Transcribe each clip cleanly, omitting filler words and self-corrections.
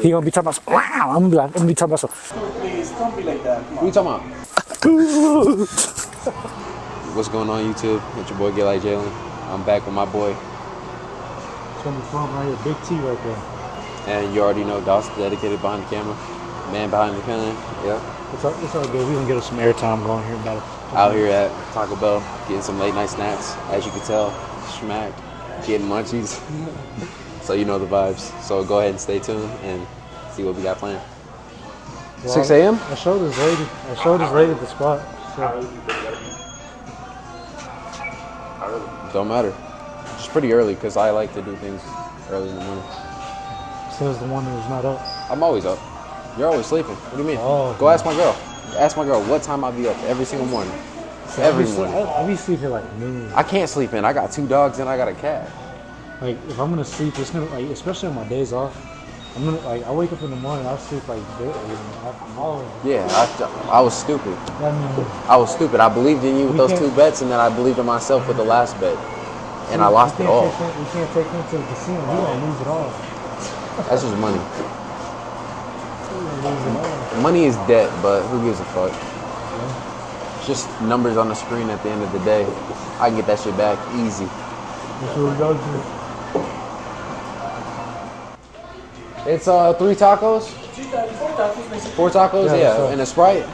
He gonna be talking about, wow, I'm gonna be talking about Please, don't be like that. What are you talking about? What's going on, YouTube? It's your boy GETLIKEJLAN'S. I'm back with my boy. right here, big T right there. And you already know Dawson dedicated behind the camera. Man behind the camera. Yeah. It's all good. We gonna get us some airtime going here about it. Out here at Taco Bell, getting some late night snacks. As you can tell, smacked, getting munchies. So you know the vibes. So go ahead and stay tuned and see what we got planned. Well, 6 a.m.? I showed us rated the spot. So. Don't matter. It's pretty early because I like to do things early in the morning. Says the one who's not up. I'm always up. You're always sleeping. What do you mean? Oh, go ask my girl. Ask my girl what time I'll be up every single morning. Every morning. I be sleeping like noon. I can't sleep in. I got 2 dogs and I got a cat. Like if I'm gonna sleep, it's gonna like especially on my days off. I'm gonna like I wake up in the morning, I sleep like Yeah, I was stupid. I was stupid. I believed in you with those 2 bets, and then I believed in myself with the last bet, and I lost it all. We can't take him to the casino. He gonna lose it all. That's just money. Money is debt, but who gives a fuck? It's just numbers on the screen at the end of the day. I can get that shit back easy. That's what we go to. It's 3 tacos? 4 tacos, yeah. And a Sprite?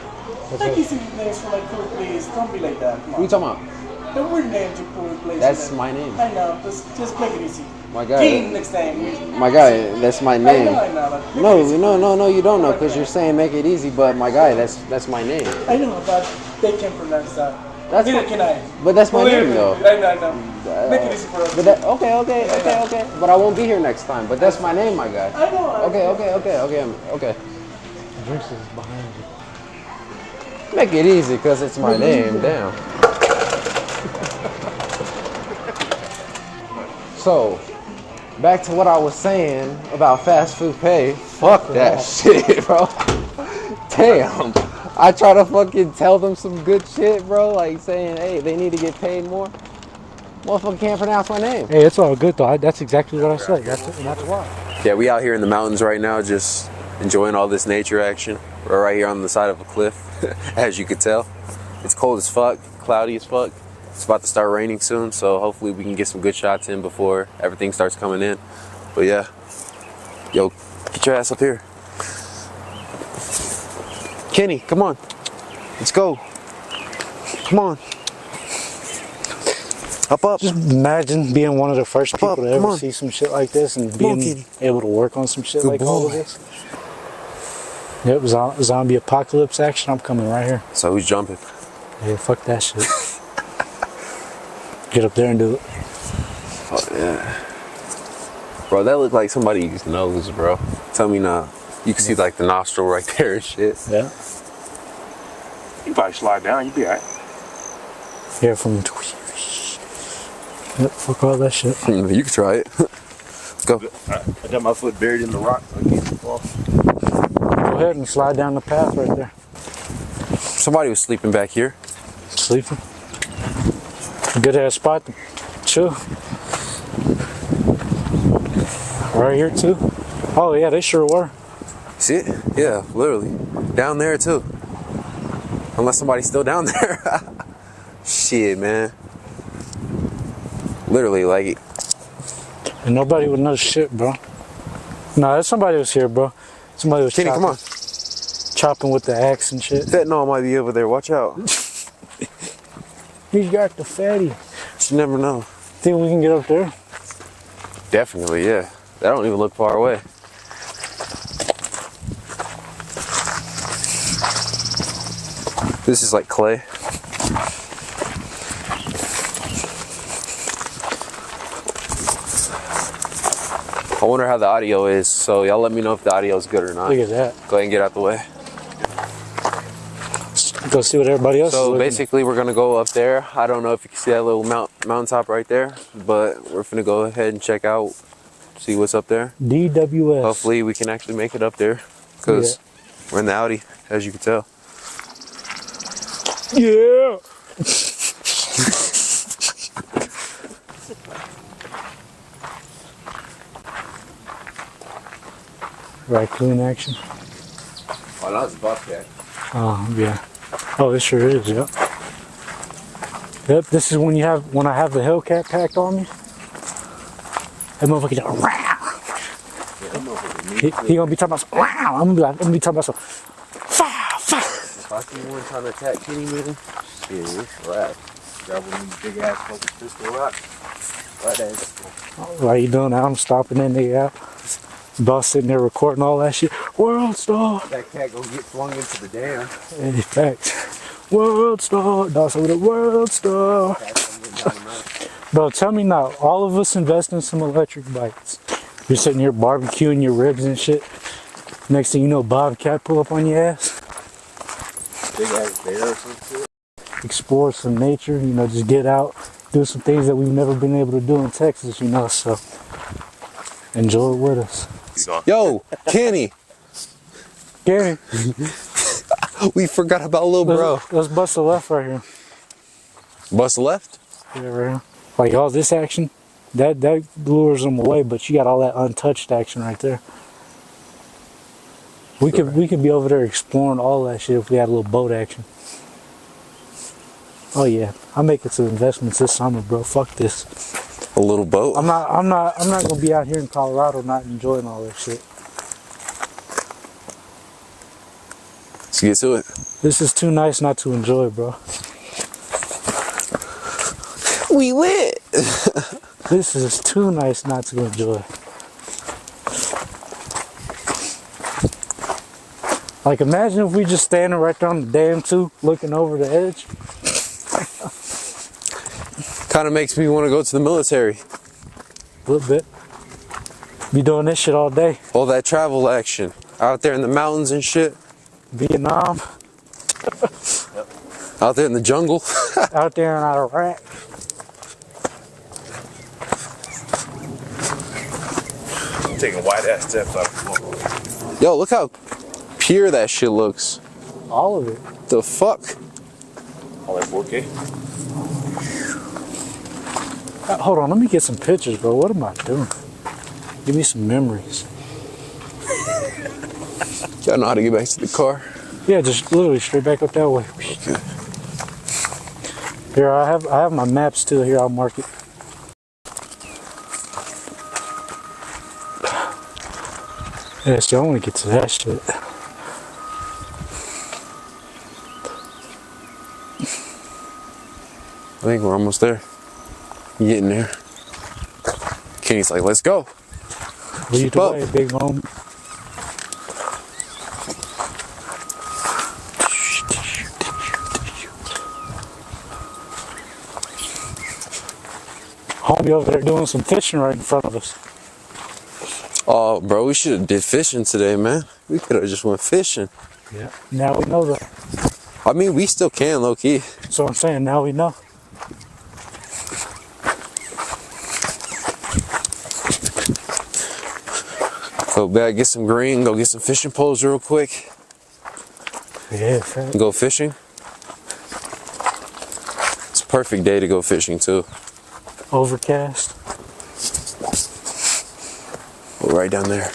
Like easy names for like poor place. Don't be like that. Come on. What are you talking about? The weird names you poor place. That's my name. I know. Just make it easy. My guy. King next time. My guy, that's my name. I know. No, you don't know because you're saying make it easy, but my guy, that's my name. I know, but they can't pronounce that. That's Neither can I. But that's my name though. I know. Make it easy for us. But that, okay. But I won't be here next time. But that's my name, my guy. I know. Okay. Drinks is behind you. Make it easy because it's my name. Damn. So, back to what I was saying about fast food pay. Fuck that shit, bro. Damn. I try to fucking tell them some good shit, bro. Like saying, hey, they need to get paid more. Motherfucker can't pronounce my name. Hey, it's all good though. That's exactly what I said. That's why. Yeah, we out here in the mountains right now, just enjoying all this nature action. We're right here on the side of a cliff, as you can tell. It's cold as fuck, cloudy as fuck. It's about to start raining soon, so hopefully we can get some good shots in before everything starts coming in. But yeah, yo, get your ass up here. Kenny, come on. Let's go. Come on. Up. Just imagine being one of the first people to ever see some shit like this and being able to work on some shit like all of this. Yep, zombie apocalypse action. I'm coming right here. So who's jumping? Yeah, fuck that shit. Get up there and do it. Fuck yeah. Bro, that looked like somebody's nose, bro. Tell me now. You can see like the nostril right there and shit. Yeah. You probably slide down, you be alright. Here from. Yep, fuck all that shit. You can try it. Let's go. I got my foot buried in the rock, so I can't fall. Go ahead and slide down the path right there. Somebody was sleeping back here. Sleeping. Good ass spot to chill. Right here too. Oh yeah, they sure were. See it? Yeah, literally. Down there too. Unless somebody's still down there. Shit, man. Literally, like. And nobody would know shit, bro. No, somebody was here, bro. Somebody was Kenny, come on. Chopping with the axe and shit. Fentanyl might be over there. Watch out. He's got the fatty. You never know. Think we can get up there? Definitely, yeah. That don't even look far away. This is like clay. I wonder how the audio is, so y'all let me know if the audio is good or not. Look at that. Go ahead and get out the way. Go see what everybody else is So looking basically we're gonna go up there. I don't know if you can see that little mountaintop right there, but we're gonna go ahead and check out, see what's up there. DWS. Hopefully we can actually make it up there, because we're in the Audi, as you can tell. Yeah. Raccoon action. Oh, that's a bobcat. Oh, yeah. Oh, it sure is, yep. Yep, this is when I have the Hellcat packed on me. That motherfucker just, he gonna be talking about some, I'm gonna be talking about some, fire, fire. If I see one trying to attack Kenny, man, yeah, it's right. Grab one of these big ass fucking pistol rocks. Right there. Why you doing that? I'm stopping that nigga out. Boss sitting there recording all that shit. World Star. That cat gonna get flung into the dam. Hey, facts. World Star. Dawson with a World Star. Bro, tell me now, all of us invest in some electric bikes. You're sitting here barbecuing your ribs and shit. Next thing you know, Bobcat pull up on your ass. Big ass bear or some shit. Explore some nature, you know, just get out, do some things that we've never been able to do in Texas, you know, so enjoy it with us. Yo, Kenny. Gary, We forgot about little bro. let's bust a left right here. Bust left? Yeah, right here. Like all this action, that lures them away, but you got all that untouched action right there. We could be over there exploring all that shit if we had a little boat action. Oh yeah, I'm making some investments this summer, bro. Fuck this. A little boat? I'm not gonna be out here in Colorado not enjoying all that shit. Let's get to it. This is too nice not to enjoy, bro. We lit. This is too nice not to enjoy. Like, imagine if we just standing right there on the dam too, looking over the edge. Kind of makes me want to go to the military. A little bit. Be doing this shit all day. All that travel action. Out there in the mountains and shit. Vietnam, Out there in the jungle. out there in Iraq. I'm taking wide ass steps out the floor. Yo, look how pure that shit looks. All of it. The fuck? All that 4K. Hold on, let me get some pictures, bro. What am I doing? Give me some memories. Y'all know how to get back to the car? Yeah, just literally straight back up that way. Good. Here, I have my map still here. I'll mark it. Yeah, so I want to get to that shit. I think we're almost there. Getting there. Kenny's like, let's go. Lead the way, big moment. Homie over there doing some fishing right in front of us. Oh, bro, we should have did fishing today, man. We could have just went fishing. Yeah. Now we know that. I mean, we still can, low key. That's what I'm saying. Now we know. Go back, get some green, go get some fishing poles real quick. Yeah, fact. Go fishing. It's a perfect day to go fishing too. Overcast. We're right down there.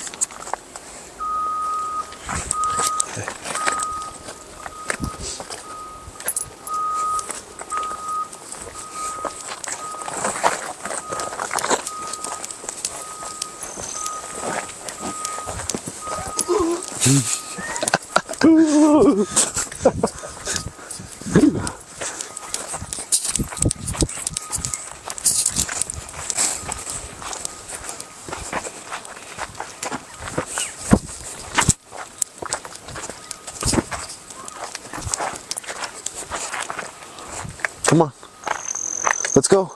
Come on. Let's go.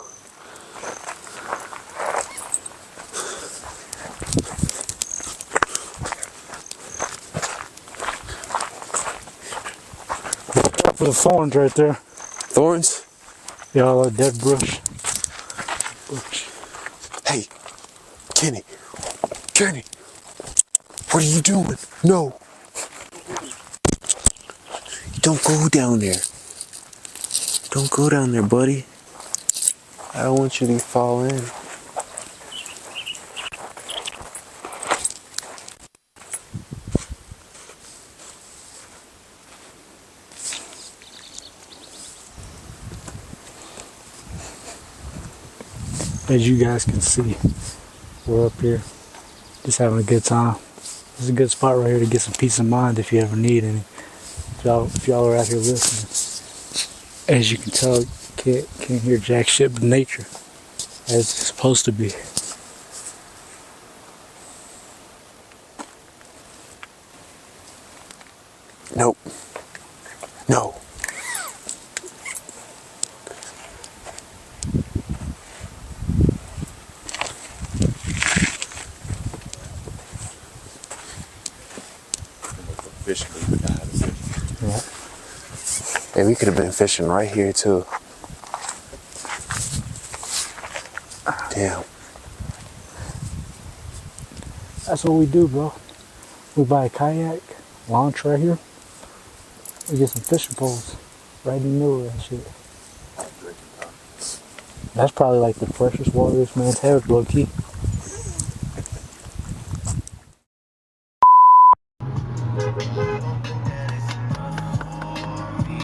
For the thorns right there. Thorns? Yeah, all that dead brush. Hey, Kenny. Kenny. What are you doing? No. Don't go down there. Don't go down there, buddy. I don't want you to fall in. As you guys can see, we're up here just having a good time. This is a good spot right here to get some peace of mind if you ever need any. If y'all are out here listening. As you can tell, can't hear jack shit but nature as it's supposed to be. Nope. No. Yeah. Hey, we could have been fishing right here too. Damn. That's what we do, bro. We buy a kayak, launch right here. We get some fishing poles right in the middle of that shit. That's probably like the freshest water this man's had, low key.